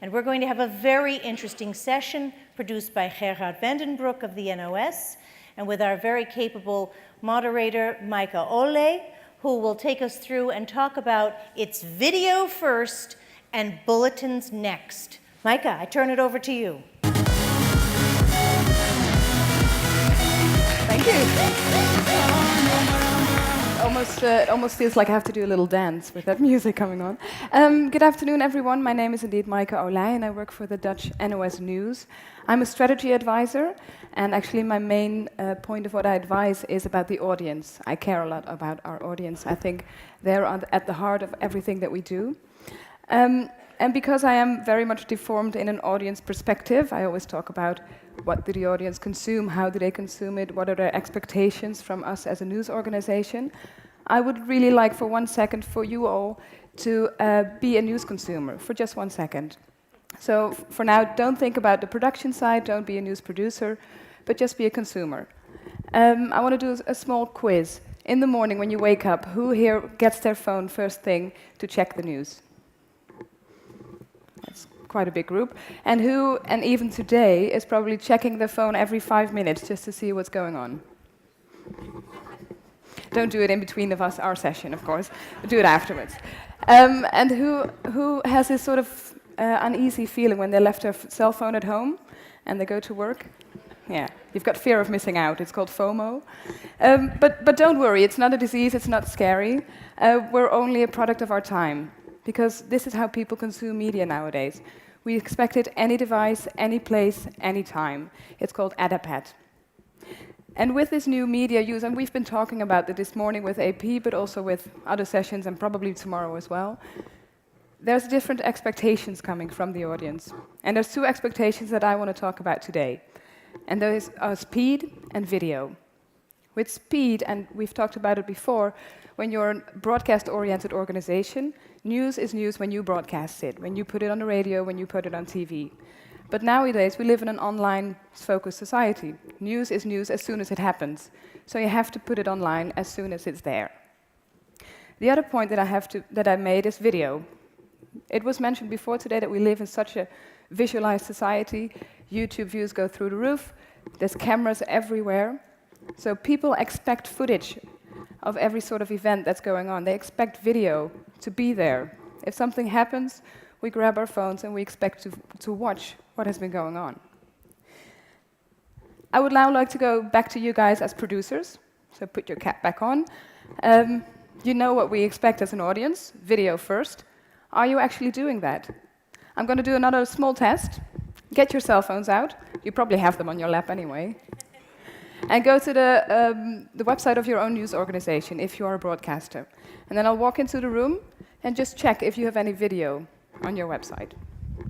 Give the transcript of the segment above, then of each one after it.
And we're going to have a very interesting session produced by Gerhard Vandenbroek of the NOS, and with our very capable moderator, Micah Ole, who will take us through and talk about its video first and bulletins next. Micah, I turn it over to you. Thank you. It almost feels like I have to do a little dance with that music coming on. Good afternoon, everyone. My name is indeed Maaike Olij, and I work for the Dutch NOS News. I'm a strategy advisor, and actually my main point of what I advise is about the audience. I care a lot about our audience. I think they're at the heart of everything that we do. And because I am very much deformed in an audience perspective, I always talk about what do the audience consume, how do they consume it, what are their expectations from us as a news organization. I would really like for 1 second for you all to be a news consumer, for just 1 second. So for now, don't think about the production side, don't be a news producer, but just be a consumer. I want to do a small quiz. In the morning when you wake up, who here gets their phone first thing to check the news? That's quite a big group. And who, and even today, is probably checking their phone every 5 minutes just to see what's going on? Don't do it in between of us, our session, of course. Do it afterwards. And who has this sort of uneasy feeling when they left their cell phone at home and they go to work? Yeah, you've got fear of missing out. It's called FOMO. But don't worry, it's not a disease, it's not scary. We're only a product of our time, because this is how people consume media nowadays. We expect it any device, any place, any time. It's called ADAPAT. And with this new media use, and we've been talking about it this morning with AP, but also with other sessions and probably tomorrow as well, there's different expectations coming from the audience. And there's two expectations that I want to talk about today. And those are speed and video. With speed, and we've talked about it before, when you're a broadcast-oriented organization, news is news when you broadcast it, when you put it on the radio, when you put it on TV. But nowadays, we live in an online-focused society. News is news as soon as it happens. So you have to put it online as soon as it's there. The other point that I made is video. It was mentioned before today that we live in such a visualized society. YouTube views go through the roof. There's cameras everywhere. So people expect footage of every sort of event that's going on. They expect video to be there. If something happens, we grab our phones and we expect to watch what has been going on. I would now like to go back to you guys as producers. So put your cap back on. You know what we expect as an audience, video first. Are you actually doing that? I'm going to do another small test. Get your cell phones out. You probably have them on your lap anyway. And go to the website of your own news organization if you are a broadcaster. And then I'll walk into the room and just check if you have any video on your website.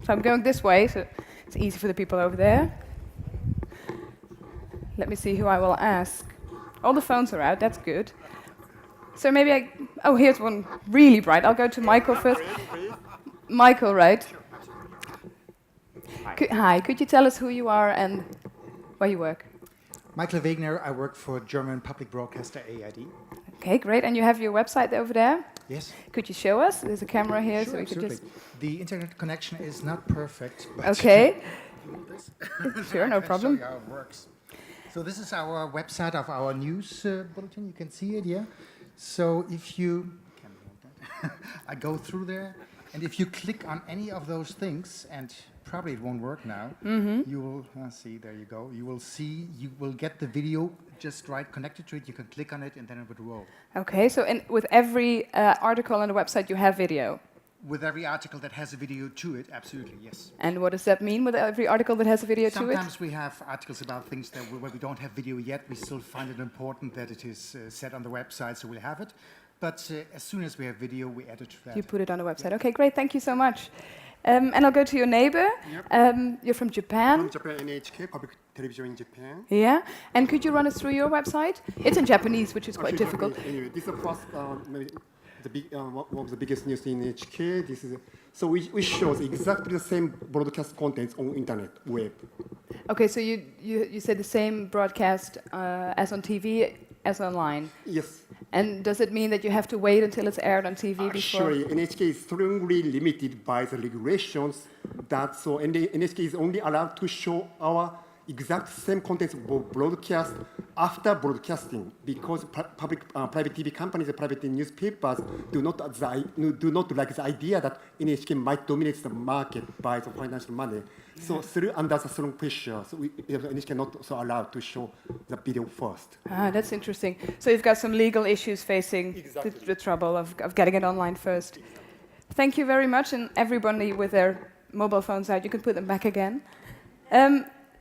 So I'm going this way, so it's easy for the people over there. Let me see who I will ask. All the phones are out, that's good. So maybe oh, here's one really bright. I'll go to Michael first. Michael, right? Hi, could you tell us who you are and where you work? Michael Wegner, I work for German public broadcaster ARD. Okay, great. And you have your website over there? Yes. Could you show us? There's a camera here, Sure, so we could absolutely. just... The internet connection is not perfect, but Okay. Sure, no problem. I can show you how it works. So this is our website of our news bulletin. You can see it here. So if you... I go through there, and if you click on any of those things, and probably it won't work now, you will see, there you go. You will get the video just right connected to it. You can click on it, and then it would roll. Okay, so with every article on the website, you have video? With every article that has a video to it, absolutely, yes. And what does that mean with every article that has a video to it? Sometimes we have articles about things where we don't have video yet. We still find it important that it is set on the website, so we'll have it. But as soon as we have video, we add it to that. You put it on the website. Yeah. Okay, great. Thank you so much. And I'll go to your neighbor. Yep. You're from Japan. From Japan, NHK, public television in Japan. Yeah. And could you run us through your website? It's in Japanese, which is quite difficult. Anyway, this is the first, maybe one of the biggest news in NHK. This is so we show exactly the same broadcast contents on internet, web. Okay, so you said the same broadcast as on TV as online. Yes. And does it mean that you have to wait until it's aired on TV before? Actually, NHK is strongly limited by the regulations that. So NHK is only allowed to show our exact same content broadcast after broadcasting, because private TV companies and private newspapers do not like the idea that NHK might dominate the market by the financial money. So under the strong pressure, so NHK not so allowed to show the video first. Ah, that's interesting. So you've got some legal issues facing the trouble of getting it online first. Thank you very much, and everybody with their mobile phones out, you can put them back again.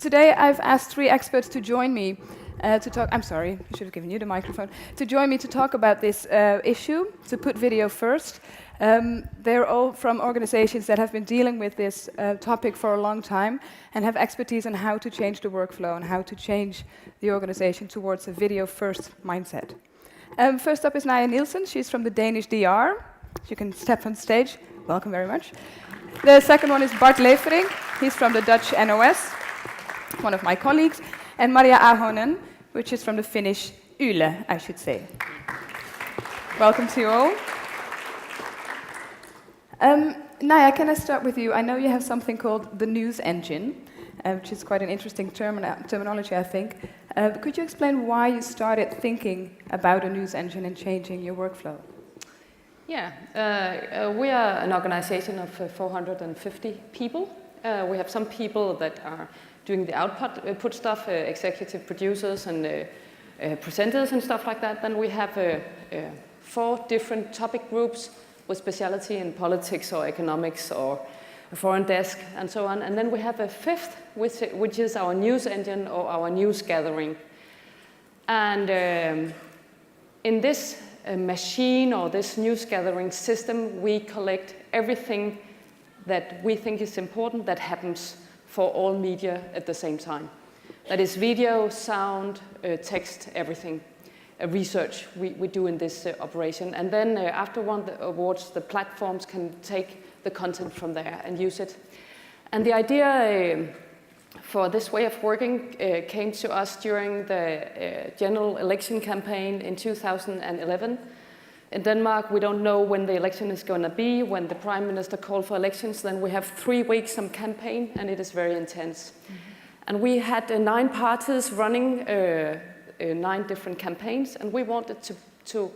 Today I've asked 3 experts to join me to talk. I'm sorry, I should have given you the microphone. To join me to talk about this issue, to put video first. They're all from organizations that have been dealing with this topic for a long time and have expertise on how to change the workflow and how to change the organization towards a video-first mindset. First up is Naya Nielsen. She's from the Danish DR. You can step on stage. Welcome very much. The second one is Bart Levering. He's from the Dutch NOS, one of my colleagues. And Maria Ahonen, which is from the Finnish Yle, I should say. Welcome to you all. Naya, can I start with you? I know you have something called the news engine, which is quite an interesting terminology, I think. Could you explain why you started thinking about a news engine and changing your workflow? Yeah, we are an organization of 450 people. We have some people that are doing the output stuff, executive producers and presenters and stuff like that. Then we have 4 different topic groups with speciality in politics or economics or a foreign desk and so on. And then we have a 5th, which is our news engine or our news gathering. And in this machine or this news gathering system, we collect everything that we think is important that happens for all media at the same time. That is video, sound, text, everything. Research we do in this operation. And then after one awards, the platforms can take the content from there and use it. And the idea for this way of working came to us during the general election campaign in 2011. In Denmark, we don't know when the election is going to be. When the prime minister called for elections, then we have 3 weeks of campaign, and it is very intense. Mm-hmm. And we had 9 parties running 9 different campaigns, and we wanted to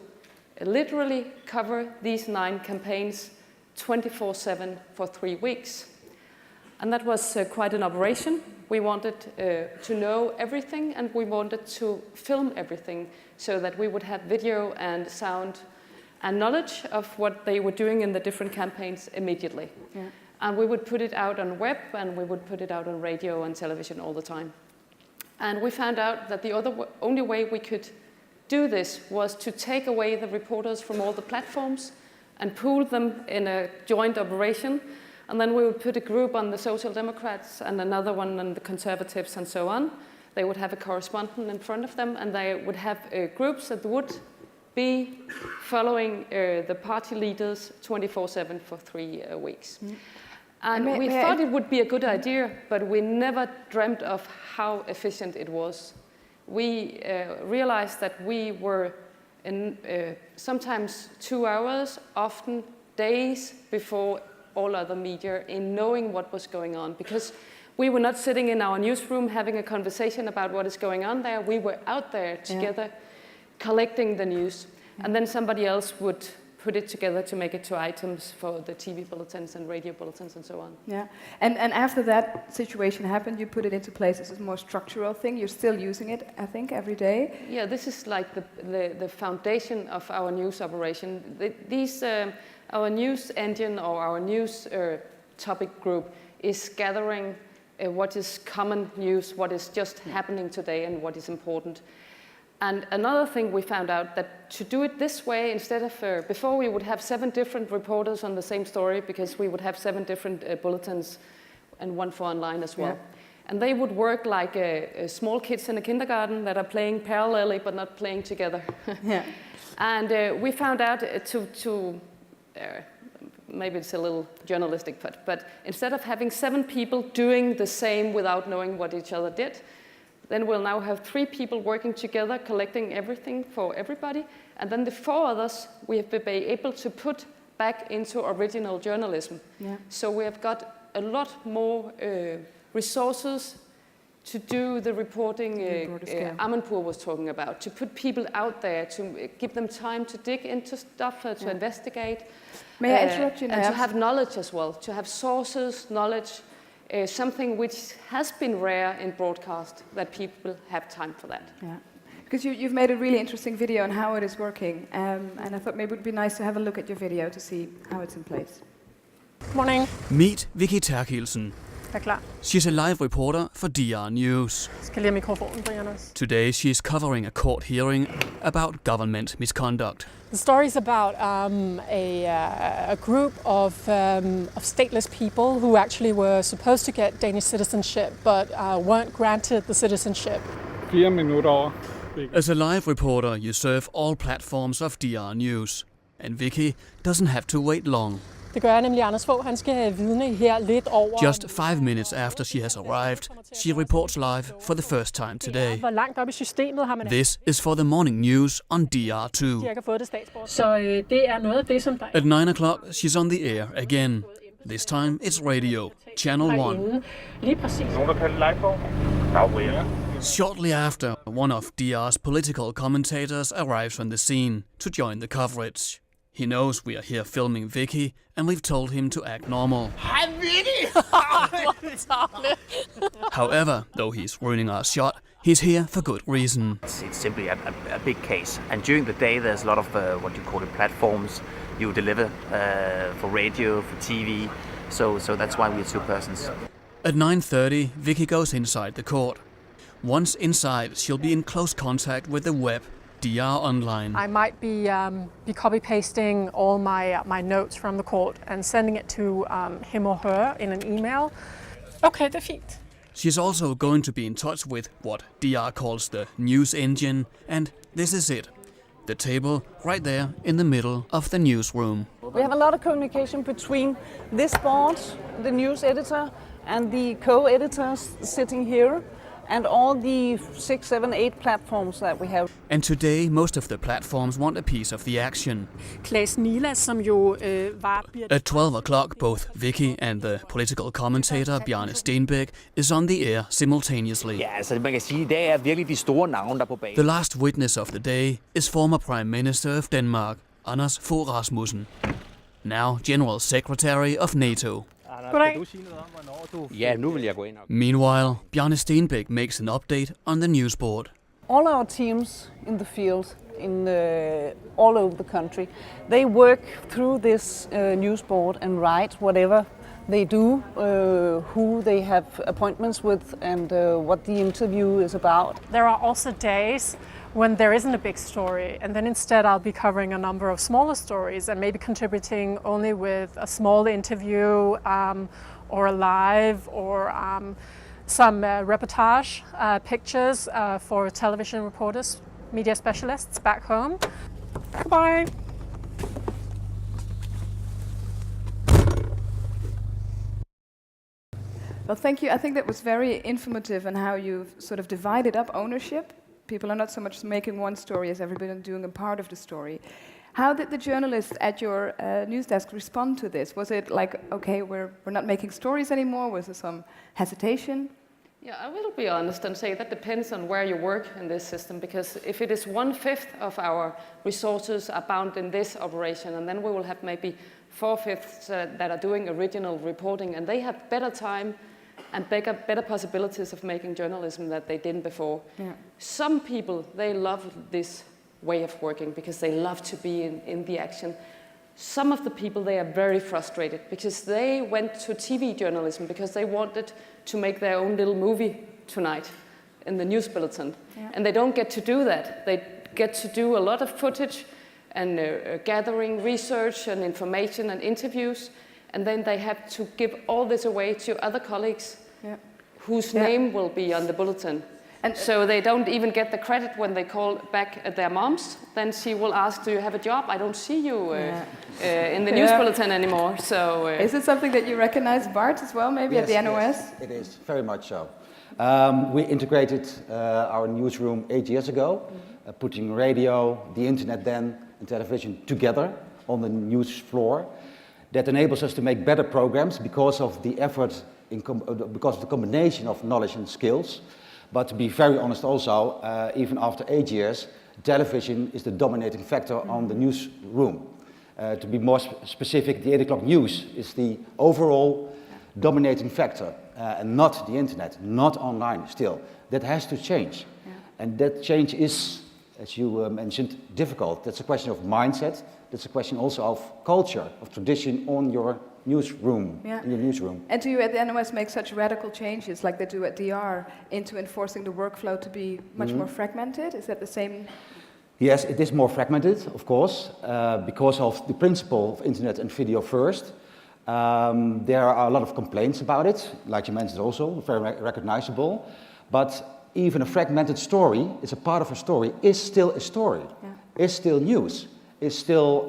literally cover these 9 campaigns 24/7 for 3 weeks. And that was quite an operation. We wanted to know everything, and we wanted to film everything so that we would have video and sound and knowledge of what they were doing in the different campaigns immediately. Yeah. And we would put it out on web, and we would put it out on radio and television all the time. And we found out that the only way we could do this was to take away the reporters from all the platforms and pool them in a joint operation. And then we would put a group on the Social Democrats and another one on the Conservatives and so on. They would have a correspondent in front of them, and they would have groups that would be following the party leaders 24/7 for 3 weeks. Mm. And we thought it would be a good idea, but we never dreamt of how efficient it was. We realized that we were in sometimes 2 hours, often days before all other media in knowing what was going on, because we were not sitting in our newsroom having a conversation about what is going on there. We were out there together collecting the news, and then somebody else would put it together to make it to items for the TV bulletins and radio bulletins and so on. Yeah, and after that situation happened, you put it into place as a more structural thing. You're still using it, I think, every day. Yeah, this is like the foundation of our news operation. Our news engine or our news topic group is gathering what is common news, what is just happening today, and what is important. And another thing we found out that to do it this way, instead of before we would have 7 different reporters on the same story, because we would have 7 different bulletins and one for online as well. Yeah. And they would work like small kids in a kindergarten that are playing parallelly but not playing together. Yeah. And we found out maybe it's a little journalistic, but instead of having 7 people doing the same without knowing what each other did, then we'll now have 3 people working together, collecting everything for everybody. And then the 4 others we have been able to put back into original journalism. Yeah. So we have got a lot more resources to do the reporting Amanpour was talking about, to put people out there, to give them time to dig into stuff, to investigate. May I interrupt you now? And to have knowledge as well, to have sources, knowledge, something which has been rare in broadcast, that people have time for that. Yeah. Because you've made a really interesting video on how it is working, and I thought maybe it would be nice to have a look at your video to see how it's in place. Morning. Meet Vicky Terkelsen. Jeg er klar. She's a live reporter for DR News. Jeg skal lige have mikrofonen, Brian, også. Today she's covering a court hearing about government misconduct. The story is about a group of stateless people who actually were supposed to get Danish citizenship, but weren't granted the citizenship. 4 minutter over. As a live reporter, you serve all platforms of DR News. And Vicky doesn't have to wait long. Det gør nemlig Anders Fogh. Han skal vidne her lidt over. Just 5 minutes after she has arrived, she reports live for the first time today. Hvor langt op i systemet har man This is for the morning news on DR2. cirka fået det statsborgerskab. Så det er noget af det, som der At 9 o'clock, she's on the air again. This time it's radio, Channel 1. Lige præcis. Nogen, der kalder live på? Shortly after, one of DR's political commentators arrives on the scene to join the coverage. He knows we are here filming Vicky, and we've told him to act normal. Hi, Vicky! However, though he's ruining our shot, he's here for good reason. It's simply a big case. And during the day, there's a lot of what you call it platforms you deliver for radio, for TV. So that's why we're two persons. At 9:30, Vicky goes inside the court. Once inside, she'll be in close contact with the web, DR Online. I might be copy-pasting all my notes from the court and sending it to him or her in an email. Okay, det er fint. She's also going to be in touch with what DR calls the news engine, and this is it. The table right there in the middle of the newsroom. We have a lot of communication between this board, the news editor, and the co-editors sitting here, and all the 6, 7, 8 platforms that we have. And today, most of the platforms want a piece of the action. Klaas Nilas, som jo var... At 12 o'clock, both Vicky and the political commentator, Bjarne Stenbæk, is on the air simultaneously. Ja, altså man kan sige, at i dag er virkelig de store navne, der er på banen. The last witness of the day is former Prime Minister of Denmark, Anders Fogh Rasmussen, now General Secretary of NATO. Ja, nu vil jeg gå ind og... Meanwhile, Bjarne Stenbæk makes an update on the news board. All our teams in the field, in all over the country, they work through this news board and write whatever they do, who they have appointments with, and what the interview is about. There are also days when there isn't a big story, and then instead I'll be covering a number of smaller stories and maybe contributing only with a small interview or a live or some reportage pictures for television reporters, media specialists back home. Goodbye. Well, thank you. I think that was very informative on how you've sort of divided up ownership. People are not so much making one story as everybody doing a part of the story. How did the journalists at your news desk respond to this? Was it like, okay, we're not making stories anymore? Was there some hesitation? Yeah, I will be honest and say that depends on where you work in this system, because if it is 1/5 of our resources are bound in this operation, and then we will have maybe 4/5 that are doing original reporting, and they have better time and better possibilities of making journalism that they didn't before. Yeah. Some people, they love this way of working because they love to be in the action. Some of the people, they are very frustrated because they went to TV journalism because they wanted to make their own little movie tonight in the news bulletin. Yeah. And they don't get to do that. They get to do a lot of footage and gathering research and information and interviews. And then they have to give all this away to other colleagues whose name will be on the bulletin. And so they don't even get the credit when they call back at their moms. Then she will ask, do you have a job? I don't see you in the news bulletin anymore. So is it something that you recognize, Bart, as well, maybe at the NOS? Yes, it is, very much so. We integrated our newsroom 8 years ago, putting radio, the internet then, and television together on the news floor. That enables us to make better programs because of the effort, because of the combination of knowledge and skills. But to be very honest also, even after 8 years, television is the dominating factor on the newsroom. To be more specific, the 8 o'clock news is the overall dominating factor, and not the internet, not online still. That has to change. And that change is, as you mentioned, difficult. That's a question of mindset. That's a question also of culture, of tradition on your newsroom, in your newsroom. And do you at the NOS make such radical changes like they do at DR into enforcing the workflow to be much more fragmented? Is that the same? Yes, it is more fragmented, of course, because of the principle of internet and video first. There are a lot of complaints about it, like you mentioned also, very recognizable. But even a fragmented story, is a part of a story, is still a story, is still news, is still,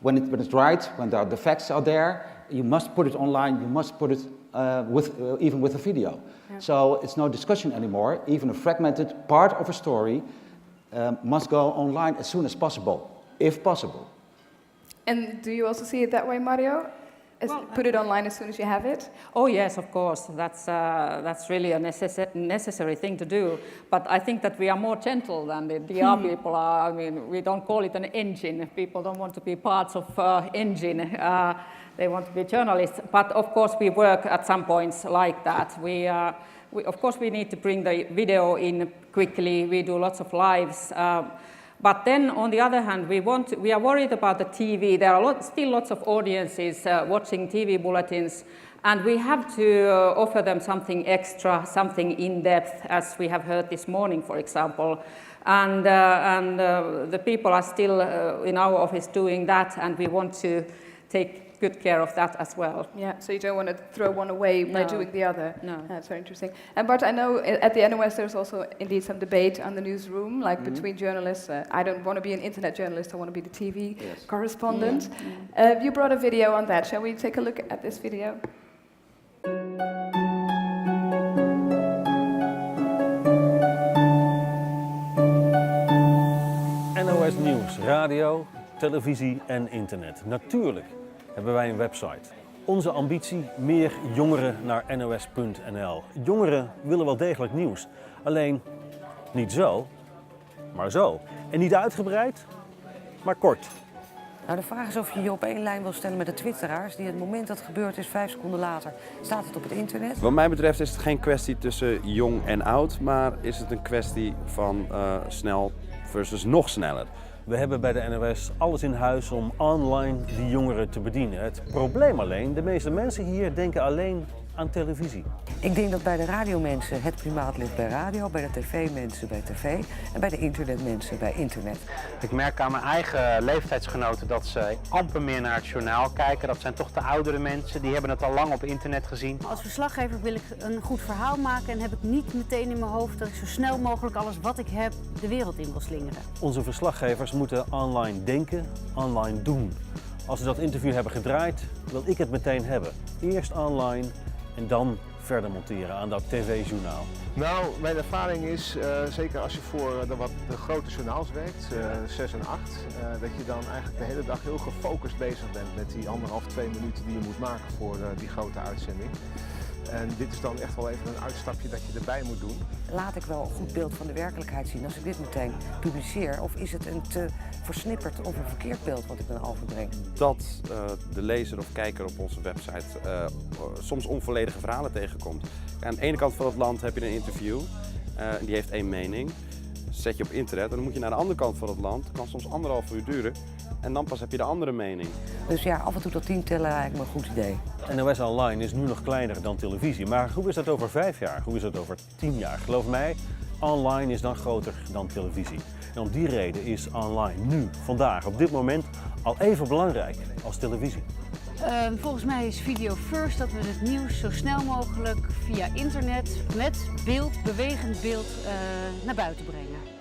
when it's right, when the facts are there, you must put it online, you must put it even with a video. So it's no discussion anymore. Even a fragmented part of a story must go online as soon as possible, if possible. And do you also see it that way, Mario? Put it online as soon as you have it? Oh yes, of course. That's really a necessary thing to do. But I think that we are more gentle than the DR people are. I mean, we don't call it an engine. People don't want to be parts of engine. They want to be journalists. But of course, we work at some points like that. Of course, we need to bring the video in quickly. We do lots of lives. But then, on the other hand, we are worried about the TV. There are still lots of audiences watching TV bulletins, and we have to offer them something extra, something in-depth, as we have heard this morning, for example. And the people are still in our office doing that, and we want to take good care of that as well. Yeah, so you don't want to throw one away by doing the other. No. That's very interesting. And Bart, I know at the NOS there's also indeed some debate on the newsroom, like between journalists. I don't want to be an internet journalist, I want to be the TV correspondent. You brought a video on that. Shall we take a look at this video? NOS Nieuws, radio, televisie en internet. Natuurlijk hebben wij een website. Onze ambitie, meer jongeren naar nos.nl. Jongeren willen wel degelijk nieuws. Alleen niet zo, maar zo. En niet uitgebreid, maar kort. Nou, de vraag is of je je op één lijn wil stellen met de twitteraars die het moment dat het gebeurd is, 5 seconden later, staat het op het internet. Wat mij betreft is het geen kwestie tussen jong en oud, maar is het een kwestie van snel versus nog sneller. We hebben bij de NOS alles in huis om online die jongeren te bedienen. Het probleem alleen, de meeste mensen hier denken alleen aan televisie. Ik denk dat bij de radiomensen het primaat ligt bij radio, bij de tv-mensen bij tv en bij de internetmensen bij internet. Ik merk aan mijn eigen leeftijdsgenoten dat ze amper meer naar het journaal kijken. Dat zijn toch de oudere mensen, die hebben het al lang op internet gezien. Als verslaggever wil ik een goed verhaal maken en heb ik niet meteen in mijn hoofd dat ik zo snel mogelijk alles wat ik heb de wereld in wil slingeren. Onze verslaggevers moeten online denken, online doen. Als ze dat interview hebben gedraaid, wil ik het meteen hebben. Eerst online en dan verder monteren aan dat tv-journaal. Nou, mijn ervaring is, zeker als je voor de grote journaals werkt, 6 en 8, dat je dan eigenlijk de hele dag heel gefocust bezig bent met die 1,5-2 minuten die je moet maken voor die grote uitzending. En dit is dan echt wel even een uitstapje dat je erbij moet doen. Laat ik wel een goed beeld van de werkelijkheid zien als ik dit meteen publiceer? Of is het een te versnipperd of een verkeerd beeld wat ik dan overbreng? Dat de lezer of kijker op onze website soms onvolledige verhalen tegenkomt. Aan de ene kant van het land heb je een interview, die heeft één mening. Zet je op internet en dan moet je naar de andere kant van het land. Het kan soms 1,5 uur duren en dan pas heb je de andere mening. Dus ja, af en toe tot 10 tellen lijkt me een goed idee. NOS Online is nu nog kleiner dan televisie, maar hoe is dat over 5 jaar? Hoe is dat over 10 jaar? Geloof mij, online is dan groter dan televisie. En om die reden is online nu, vandaag, op dit moment al even belangrijk als televisie. Volgens mij is video first dat we het nieuws zo snel mogelijk via internet met beeld, bewegend beeld naar buiten brengen.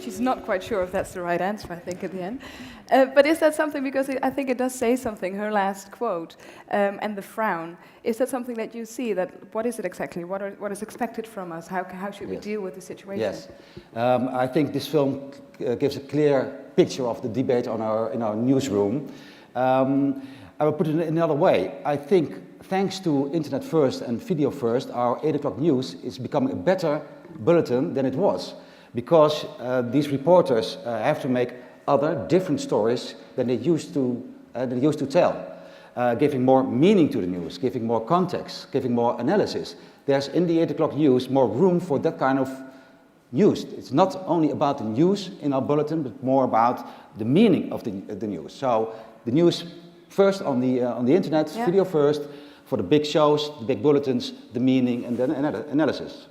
She's not quite sure if that's the right answer, I think, at the end. But is that something, because I think it does say something, her last quote, and the frown. Is that something that you see, that what is it exactly? What is expected from us? How should we deal with the situation? Yes. I think this film gives a clear picture of the debate in our newsroom. I will put it in another way. I think thanks to Internet First and Video First, our 8 o'clock news is becoming a better bulletin than it was. Because these reporters have to make other, different stories than they used to tell. Giving more meaning to the news, giving more context, giving more analysis. There's in the 8 o'clock news more room for that kind of news. It's not only about the news in our bulletin, but more about the meaning of the news. So the news first on the internet, video first, for the big shows, the big bulletins, the meaning, and then analysis.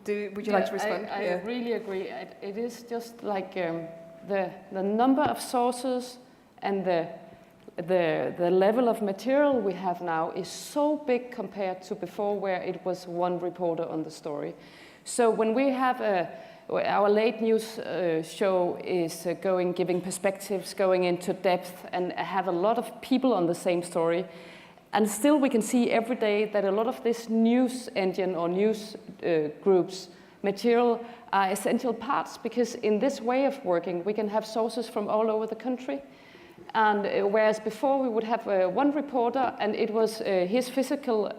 Would you like to respond? I really agree. It is just like the number of sources and the level of material we have now is so big compared to before, where it was one reporter on the story. So when we have our late news show is giving perspectives, going into depth, and have a lot of people on the same story. And still we can see every day that a lot of this news engine or news groups material are essential parts, because in this way of working we can have sources from all over the country. And whereas before we would have one reporter, and it was his physical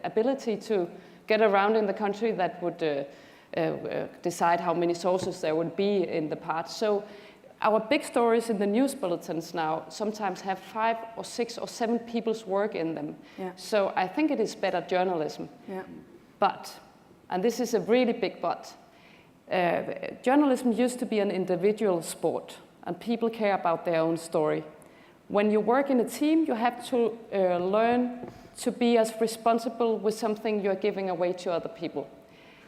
ability to get around in the country that would decide how many sources there would be in the part. So our big stories in the news bulletins now sometimes have 5 or 6 or 7 people's work in them. Yeah. So I think it is better journalism. Yeah. But, and this is a really big but, journalism used to be an individual sport, and people care about their own story. When you work in a team, you have to learn to be as responsible with something you're giving away to other people.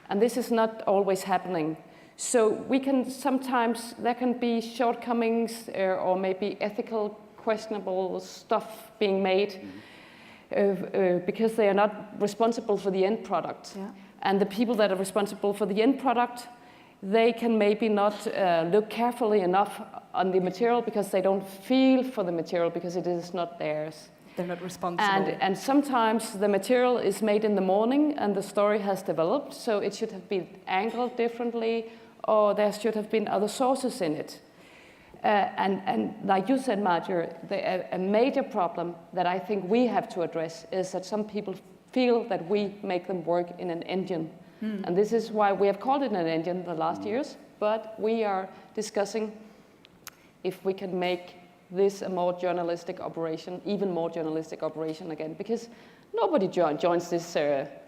And this is not always happening. So we can sometimes, there can be shortcomings or maybe ethical questionable stuff being made because they are not responsible for the end product. Yeah. And the people that are responsible for the end product, they can maybe not look carefully enough on the material because they don't feel for the material because it is not theirs. They're not responsible. And sometimes the material is made in the morning and the story has developed, so it should have been angled differently, or there should have been other sources in it. And like you said, Marjorie, a major problem that I think we have to address is that some people feel that we make them work in an engine. And this is why we have called it an engine the last years, but we are discussing if we can make this a more journalistic operation, even more journalistic operation again, because nobody joins this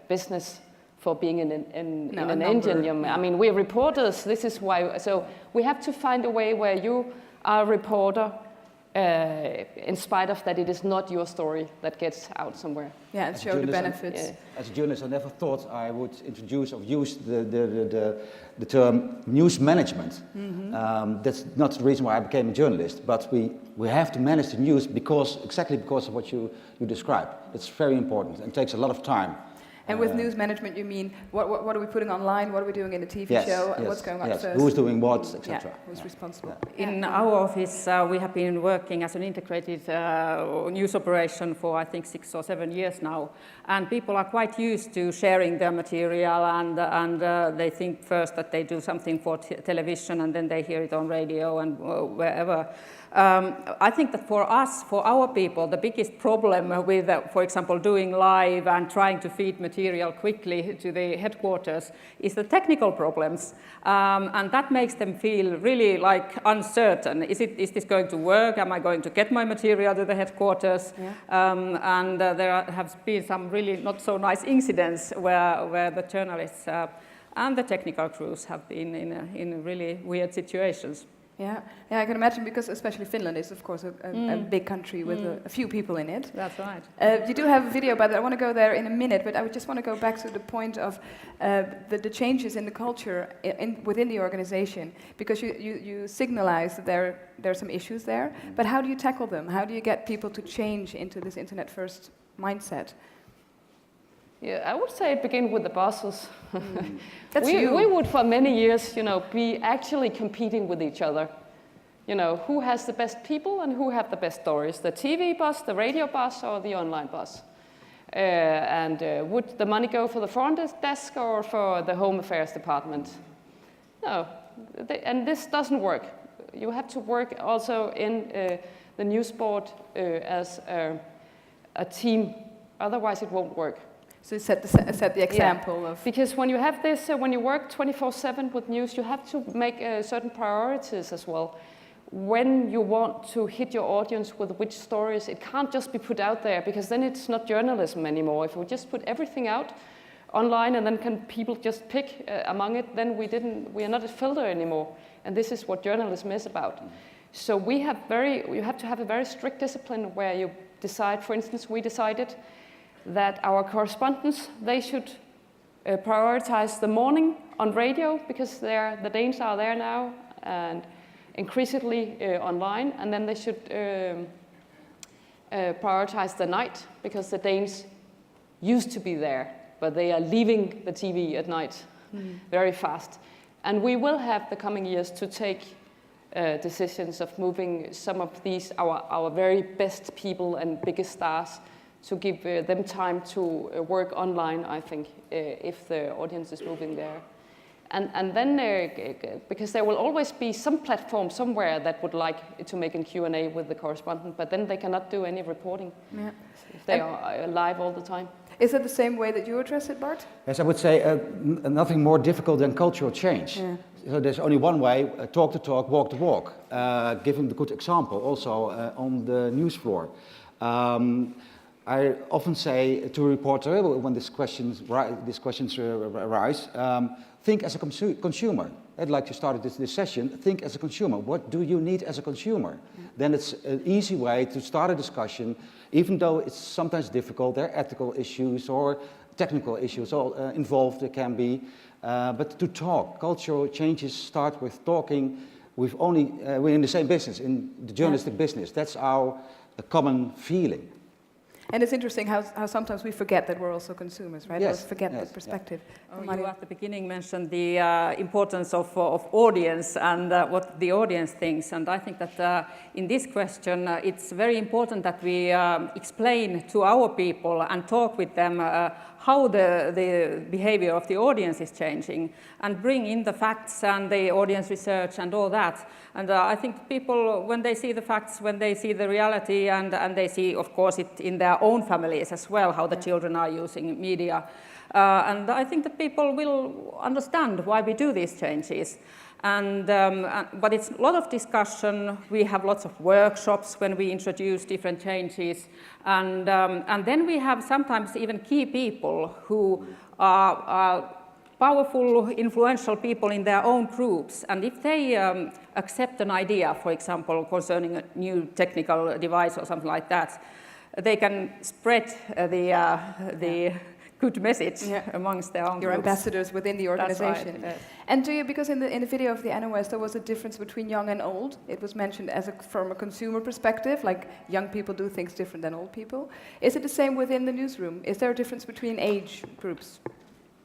business for being in an engine. I mean, we're reporters, this is why, so we have to find a way where you are a reporter in spite of that it is not your story that gets out somewhere. Yeah, and show the benefits. As a journalist, I never thought I would introduce or use the term news management. That's not the reason why I became a journalist, but we have to manage the news exactly because of what you described. It's very important and takes a lot of time. And with news management, you mean what are we putting online, what are we doing in the TV show, and what's going on first? Who's doing what, etc. Yeah, who's responsible? In our office, we have been working as an integrated news operation for, I think, 6 or 7 years now. And people are quite used to sharing their material, and they think first that they do something for television, and then they hear it on radio and wherever. I think that for us, for our people, the biggest problem with, for example, doing live and trying to feed material quickly to the headquarters is the technical problems. And that makes them feel really like uncertain. Is this going to work? Am I going to get my material to the headquarters? Yeah. And there have been some really not so nice incidents where the journalists and the technical crews have been in really weird situations. Yeah, I can imagine, because especially Finland is, of course, a big country with a few people in it. That's right. You do have a video about that. I want to go there in a minute, but I would just want to go back to the point of the changes in the culture within the organization, because you signalize that there are some issues there, but how do you tackle them? How do you get people to change into this internet-first mindset? Yeah, I would say it began with the bosses. That's we would for many years, be actually competing with each other. Who has the best people and who have the best stories? The TV boss, the radio boss, or the online boss? Would the money go for the front desk or for the home affairs department? No, and this doesn't work. You have to work also in the news board as a team. Otherwise, it won't work. So set the example of... Because when you have this, when you work 24/7 with news, you have to make certain priorities as well. When you want to hit your audience with which stories, it can't just be put out there, because then it's not journalism anymore. If we just put everything out online and then can people just pick among it, then we are not a filter anymore. And this is what journalism is about. So you have to have a very strict discipline where you decide, for instance, we decided that our correspondents, they should prioritize the morning on radio, because the Danes are there now and increasingly online, and then they should prioritize the night, because the Danes used to be there, but they are leaving the TV at night very fast. And we will have the coming years to take decisions of moving some of these, our very best people and biggest stars, to give them time to work online, I think, if the audience is moving there. And then, because there will always be some platform somewhere that would like to make a Q&A with the correspondent, but then they cannot do any reporting if they are live all the time. Is it the same way that you address it, Bart? Yes, I would say nothing more difficult than cultural change. Yeah. So there's only one way, talk the talk, walk the walk. Giving the good example also on the news floor. I often say to a reporter when these questions arise, think as a consumer. I'd like to start this session, think as a consumer. What do you need as a consumer? Yeah. Then it's an easy way to start a discussion, even though it's sometimes difficult. There are ethical issues or technical issues all involved, there can be. But to talk, cultural changes start with talking. We're in the same business, in the journalistic business. That's our common feeling. And it's interesting how sometimes we forget that we're also consumers, right? Yes. Or forget the perspective. Yeah. You at the beginning mentioned the importance of audience and what the audience thinks. And I think that in this question, it's very important that we explain to our people and talk with them how the behavior of the audience is changing, and bring in the facts and the audience research and all that. And I think people, when they see the facts, when they see the reality, and they see, of course, it in their own families as well, how the children are using media. And I think that people will understand why we do these changes. But it's a lot of discussion. We have lots of workshops when we introduce different changes. And then we have sometimes even key people who are powerful, influential people in their own groups. And if they accept an idea, for example, concerning a new technical device or something like that, they can spread the good message amongst their own Your groups. ambassadors within the organization. That's right, yes. And do you, because in the video of the NOS there was a difference between young and old. It was mentioned from a consumer perspective, like young people do things different than old people. Is it the same within the newsroom? Is there a difference between age groups?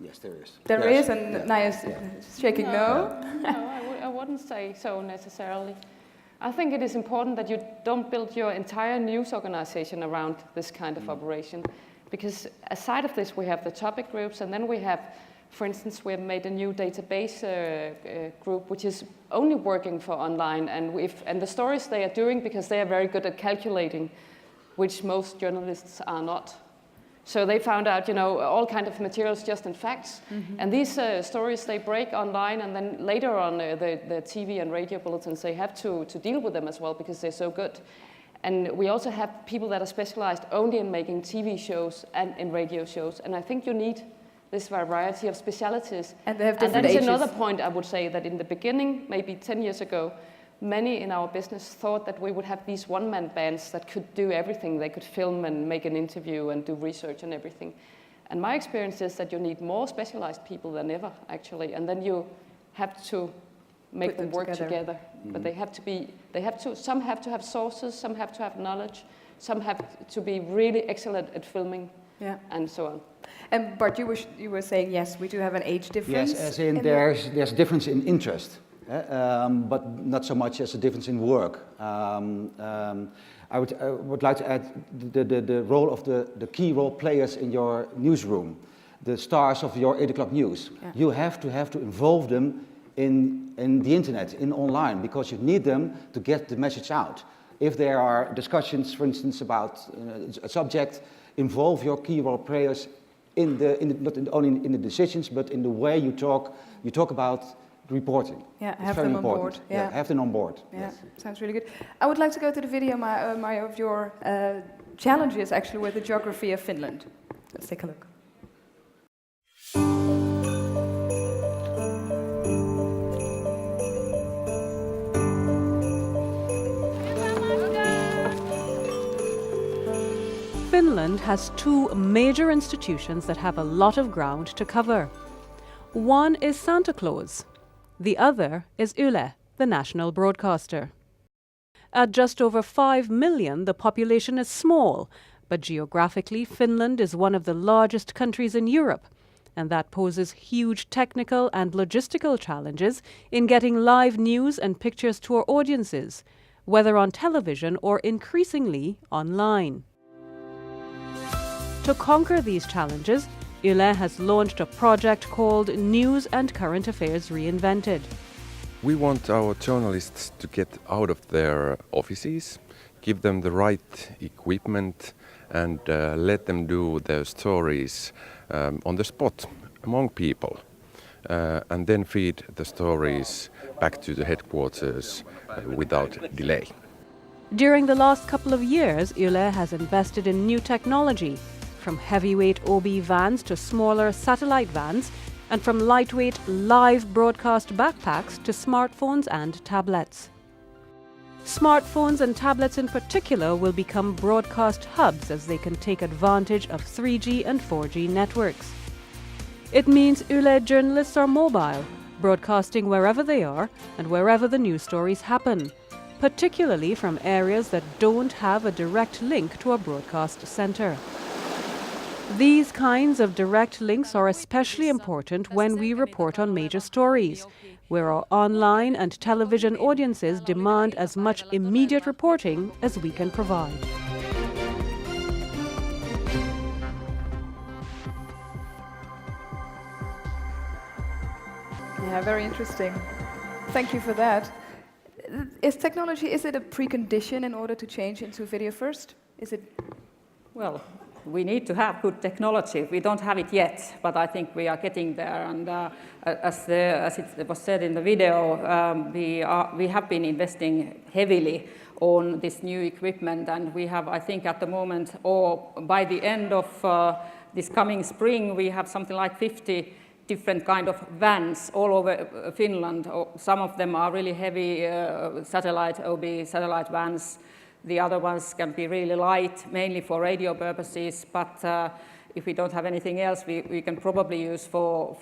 Yes, there is. There is, and Naya's shaking no. No, I wouldn't say so necessarily. I think it is important that you don't build your entire news organization around this kind of operation. Because aside of this, we have the topic groups, and then we have, for instance, we have made a new database group, which is only working for online, and the stories they are doing, because they are very good at calculating, which most journalists are not. So they found out, all kind of materials just in facts. Mm-hmm. And these stories, they break online, and then later on, the TV and radio bulletins, they have to deal with them as well, because they're so good. And we also have people that are specialized only in making TV shows and in radio shows. And I think you need this variety of specialities. And they have different ages. And that's another point I would say, that in the beginning, maybe 10 years ago, many in our business thought that we would have these one-man bands that could do everything. They could film and make an interview and do research and everything. And my experience is that you need more specialized people than ever, actually. And then you have to make them work together. Mm-hmm. But some have to have sources, some have to have knowledge, some have to be really excellent at filming, and so on. And Bart, you were saying, yes, we do have an age difference. Yes, as in there's a difference in interest, but not so much as a difference in work. I would like to add the role of the key role players in your newsroom, the stars of your 8 o'clock news. Yeah. You have to involve them in the internet, in online, because you need them to get the message out. If there are discussions, for instance, about a subject, involve your key role players not only in the decisions, but in the way you talk about reporting. Yeah, it's have very them important. on board. Yeah, have them on board. Yeah, yes. Sounds really good. I would like to go to the video, Maya, of your challenges actually with the geography of Finland. Let's take a look. Finland has two major institutions that have a lot of ground to cover. One is Santa Claus. The other is Yle, the national broadcaster. At just over 5 million, the population is small, but geographically, Finland is one of the largest countries in Europe, and that poses huge technical and logistical challenges in getting live news and pictures to our audiences, whether on television or increasingly online. To conquer these challenges, Yle has launched a project called News and Current Affairs Reinvented. We want our journalists to get out of their offices, give them the right equipment and let them do their stories on the spot among people and then feed the stories back to the headquarters without delay. During the last couple of years, Yle has invested in new technology, from heavyweight OB vans to smaller satellite vans, and from lightweight live broadcast backpacks to smartphones and tablets. Smartphones and tablets in particular will become broadcast hubs as they can take advantage of 3G and 4G networks. It means Yle journalists are mobile, broadcasting wherever they are and wherever the news stories happen, particularly from areas that don't have a direct link to a broadcast centre. These kinds of direct links are especially important when we report on major stories, where our online and television audiences demand as much immediate reporting as we can provide. Yeah, very interesting. Thank you for that. Is technology, is it a precondition in order to change into video first? Is it? Well, we need to have good technology. We don't have it yet, but I think we are getting there. And as it was said in the video, we have been investing heavily on this new equipment, and we have, I think, at the moment, or by the end of this coming spring, we have something like 50 different kind of vans all over Finland. Some of them are really heavy OB satellite vans. The other ones can be really light, mainly for radio purposes, but if we don't have anything else, we can probably use for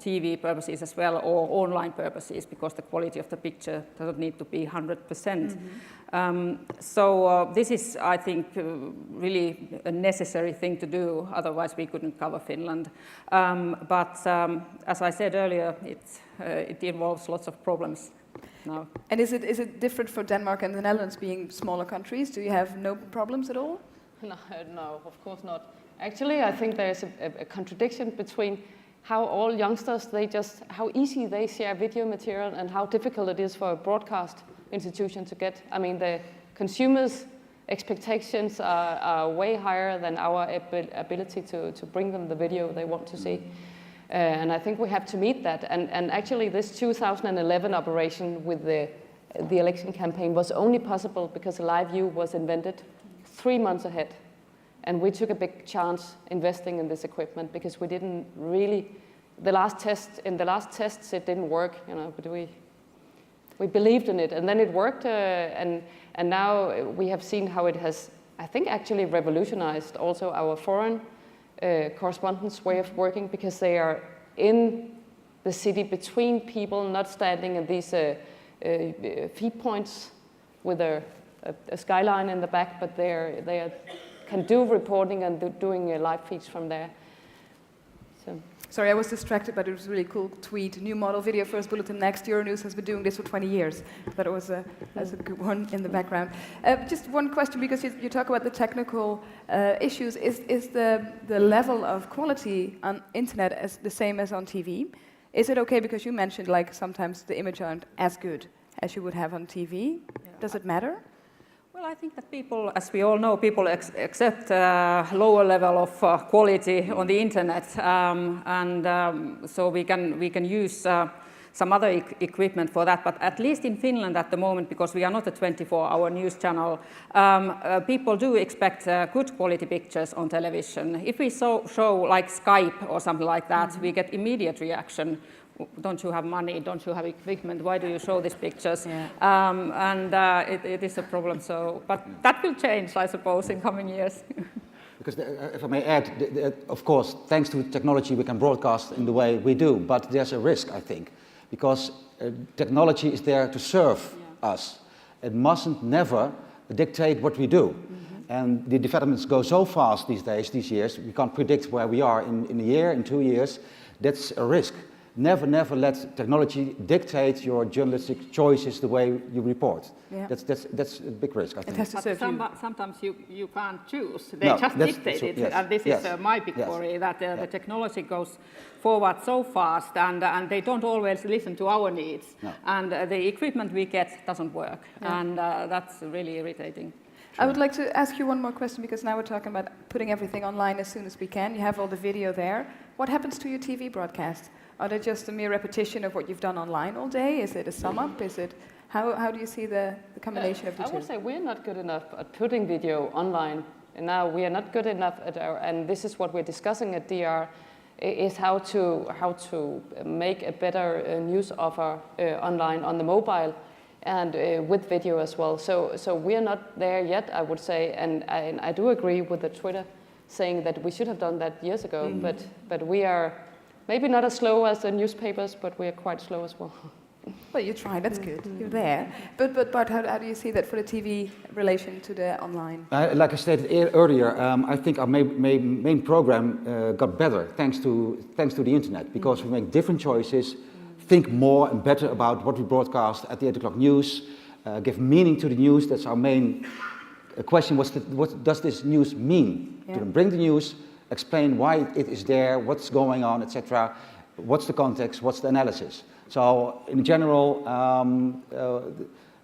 TV purposes as well, or online purposes, because the quality of the picture doesn't need to be 100%. So this is, I think, really a necessary thing to do, otherwise we couldn't cover Finland. But as I said earlier, it involves lots of problems. No. And is it different for Denmark and the Netherlands being smaller countries? Do you have no problems at all? No, of course not. Actually, I think there's a contradiction between how all youngsters, how easy they share video material and how difficult it is for a broadcast institution to get. I mean, the consumers' expectations are way higher than our ability to bring them the video they want to see. And I think we have to meet that. And actually, this 2011 operation with the election campaign was only possible because Live View was invented 3 months ahead. And we took a big chance investing in this equipment because we didn't really, in the last tests it didn't work, but we believed in it, and then it worked, and now we have seen how it has, I think, actually revolutionized also our foreign correspondents' way of working, because they are in the city between people, not standing at these feed points with a skyline in the back, but they can do reporting and doing live feeds from there. So. Sorry, I was distracted, but it was a really cool tweet. New model, video first bulletin next. Euronews has been doing this for 20 years. But it was that's a good one in the background. Just one question, because you talk about the technical issues. Is the level of quality on internet as the same as on TV? Is it okay, because you mentioned like sometimes the image aren't as good as you would have on TV? Yeah. Does it matter? Well, I think that people, as we all know, people accept lower level of quality on the internet, so we can use some other equipment for that. But at least in Finland at the moment, because we are not a 24-hour news channel, people do expect good quality pictures on television. If we show like Skype or something like that, we get immediate reaction. Don't you have money? Don't you have equipment? Why do you show these pictures? Yeah. It is a problem. So, but that will change, I suppose, in coming years. Because if I may add, of course, thanks to technology, we can broadcast in the way we do. But there's a risk, I think, because technology is there to serve us. It mustn't never dictate what we do. And the developments go so fast these days, these years. We can't predict where we are in a year, in 2 years. That's a risk. Never let technology dictate your journalistic choices, the way you report. Yeah. That's a big risk, I think. Sometimes you can't choose. They just dictate it. Yes. And this is my big worry, that the technology goes forward so fast, and they don't always listen to our needs. No. And the equipment we get doesn't work. Yeah. And that's really irritating. I would like to ask you one more question, because now we're talking about putting everything online as soon as we can. You have all the video there. What happens to your TV broadcasts? Are they just a mere repetition of what you've done online all day? Is it a sum up? Is it how do you see the combination of the two? I would say we're not good enough at putting video online, and now we are not good enough at and this is what we're discussing at DR, is how to make a better news offer online on the mobile, and with video as well. So we are not there yet, I would say, and I do agree with the Twitter saying that we should have done that years ago, but we are. Maybe not as slow as the newspapers, but we are quite slow as well. Well, you try, that's good. You're there. But how do you see that for the TV relation to the online? Like I stated earlier, I think our main program got better thanks to the internet, because we make different choices, think more and better about what we broadcast at the 8 o'clock news, give meaning to the news. That's our main question. What does this news mean? Yeah. To bring the news, explain why it is there, what's going on, etc. What's the context, what's the analysis. So in general,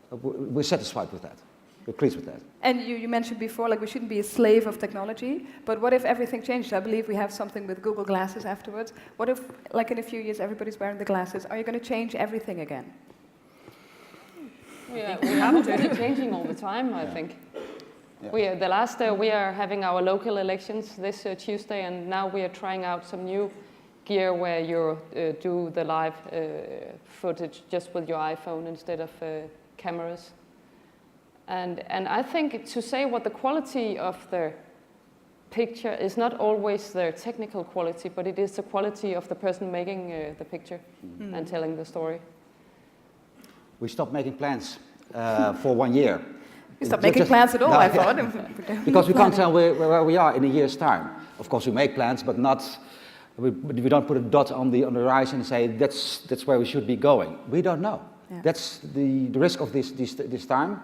we're satisfied with that. We're pleased with that. And you mentioned before, like, we shouldn't be a slave of technology, but what if everything changed? I believe we have something with Google Glasses afterwards. What if, like, in a few years, everybody's wearing the glasses? Are you going to change everything again? We have to be changing all the time, I think. Yeah. We are having our local elections this Tuesday, and now we are trying out some new gear where you do the live footage just with your iPhone instead of cameras. And I think to say what the quality of the picture is not always the technical quality, but it is the quality of the person making the picture and telling the story. We stopped making plans for 1 year. You stopped making plans at all, I thought. Because we can't tell where we are in a year's time. Of course, we make plans, but not. We don't put a dot on the horizon and say that's where we should be going. We don't know. Yeah. That's the risk of this time.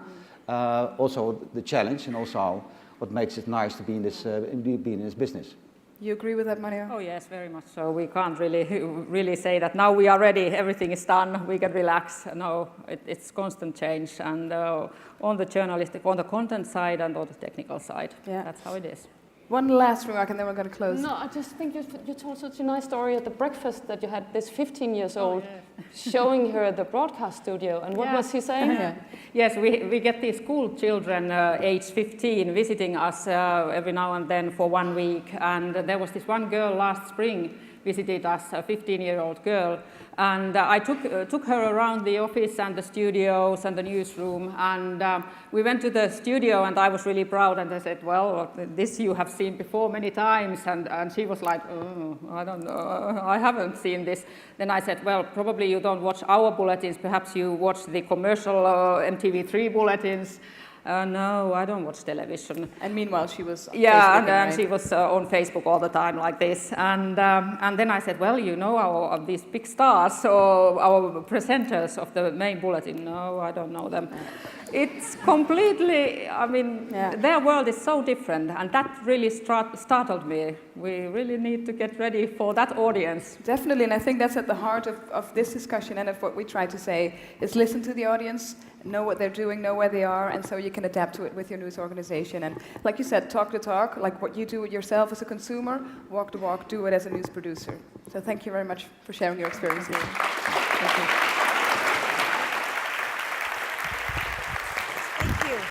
Also the challenge, and also what makes it nice to be in this business. You agree with that, Maria? Oh yes, very much so. We can't really say that now we are ready, everything is done, we can relax. No, it's constant change, and on the journalistic, on the content side and on the technical side. Yeah. That's how it is. One last remark, and then we're going to close. No, I just think you told such a nice story at the breakfast that you had this 15 years old showing her the broadcast studio. And what was he saying? Yes, we get these school children, age 15, visiting us every now and then for 1 week. And there was this one girl last spring visited us, a 15-year-old girl. And I took her around the office and the studios and the newsroom, and we went to the studio, and I was really proud, and I said, well, this you have seen before many times, and she was like, oh, I don't know, I haven't seen this. Then I said, well, probably you don't watch our bulletins, perhaps you watch the commercial MTV3 bulletins. No, I don't watch television. And meanwhile, she was on yeah, Facebook, and then right? she was on Facebook all the time like this. And then I said, well, you know, these big stars, so our presenters of the main bulletin. No, I don't know them. It's completely, I mean, their world is so different, and that really startled me. We really need to get ready for that audience. Definitely, and I think that's at the heart of this discussion and of what we try to say, is listen to the audience, know what they're doing, know where they are, and so you can adapt to it with your news organization. And like you said, talk the talk, like what you do yourself as a consumer, walk the walk, do it as a news producer. So thank you very much for sharing your experience here.